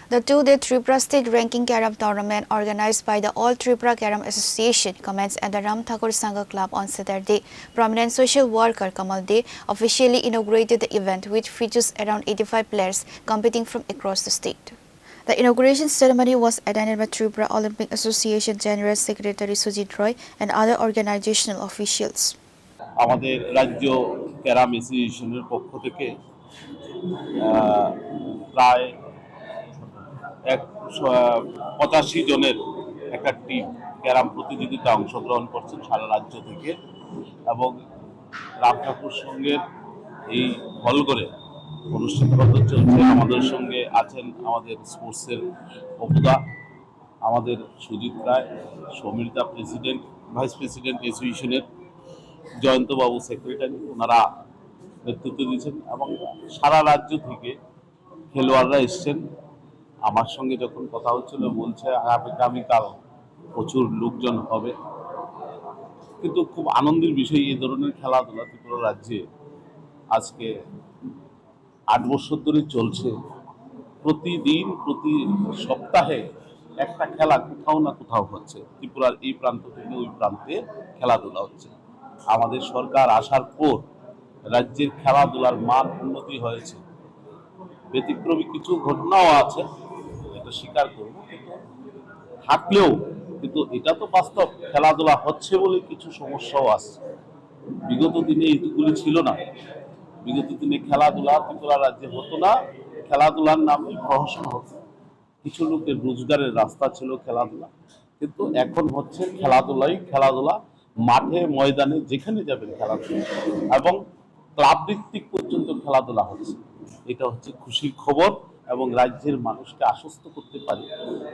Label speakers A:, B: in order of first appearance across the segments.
A: The two-day Tripura State Ranking Carom Tournament organized by the All Tripura Carom Association commenced at the Ram Thakur Sangha Club on Saturday. Prominent social worker Kamal De officially inaugurated the event, which features around 85 players competing from across the state. The inauguration ceremony was attended by Tripura Olympic Association General Secretary Sujit Roy and other organizational officials.
B: আমাদের রাজ্য carrom অ্যাসোসিয়েশনের পক্ষ থেকে প্রায় 85 জনের একটা team carrom প্রতিযোগিতা অংশগ্রহণ করছেন সারা রাজ্য থেকে এবং রাম ঠাকুর সংঘের এই হলঘরে অনুষ্ঠানপত্র চলছে। আমাদের সঙ্গে আছেন আমাদের স্পোর্টসের অপুদা, আমাদের সুজিত রায়, সমীরদা প্রেসিডেন্ট, ভাইস প্রেসিডেন্ট অ্যাসোসিয়েশনের, জয়ন্তবাবু সেক্রেটারি, ওনারা নেতৃত্ব দিয়েছেন এবং সারা রাজ্য থেকে খেলোয়াড়রা এসছেন। আমার সঙ্গে যখন কথা হচ্ছিল বলছে আগামীকাল প্রচুর লোকজন হবে, কিন্তু খুব আনন্দের বিষয় এই ধরনের খেলাধুলা ত্রিপুরা রাজ্যে আজকে 8 বছর ধরে চলছে। প্রতিদিন প্রতি সপ্তাহে একটা খেলা কোথাও না কোথাও হচ্ছে, ত্রিপুরার এই প্রান্ত থেকে ওই প্রান্তে খেলাধুলা হচ্ছে। আমাদের সরকার আসার পর রাজ্যের খেলাধুলার মান উন্নতি হয়েছে। ব্যতিক্রমী কিছু ঘটনাও আছে, এটা স্বীকার করব, থাকলেও কিন্তু এটা তো বাস্তব। খেলাধুলা হচ্ছে বলে কিছু সমস্যাও আসছে। বিগত দিনে এইগুলি ছিল না। বিগত দিনে খেলাধুলা ত্রিপুরা রাজ্যে হতো না, খেলাধুলার নামে প্রহসন হতো, কিছু লোকের রোজগারের রাস্তা ছিল খেলাধুলা। কিন্তু এখন হচ্ছে খেলাধুলা মাঠে ময়দানে যেখানে যাবেন খেলাধুলা, এবং ক্লাব ভিত্তিক পর্যন্ত খেলাধুলা হচ্ছে। এটা হচ্ছে খুশির খবর এবং রাজ্যের মানুষকে আশ্বস্ত করতে পারি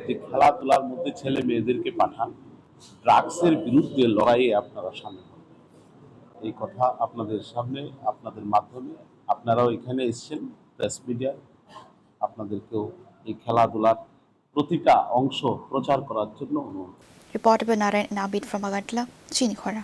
B: যে খেলাধুলার মধ্যে ছেলে মেয়েদেরকে পাঠান, ড্রাগসের বিরুদ্ধে লড়াইয়ে আপনারা সামিল হন। এই কথা আপনাদের সামনে, আপনাদের মাধ্যমে, আপনারাও এখানে এসেছেন প্রেস মিডিয়া, আপনাদেরকেও এই খেলাধুলার প্রতিটা অংশ প্রচার করার জন্য অনুরোধ।
A: Reported by Narayan and Abid from Agartala, Chinikhara.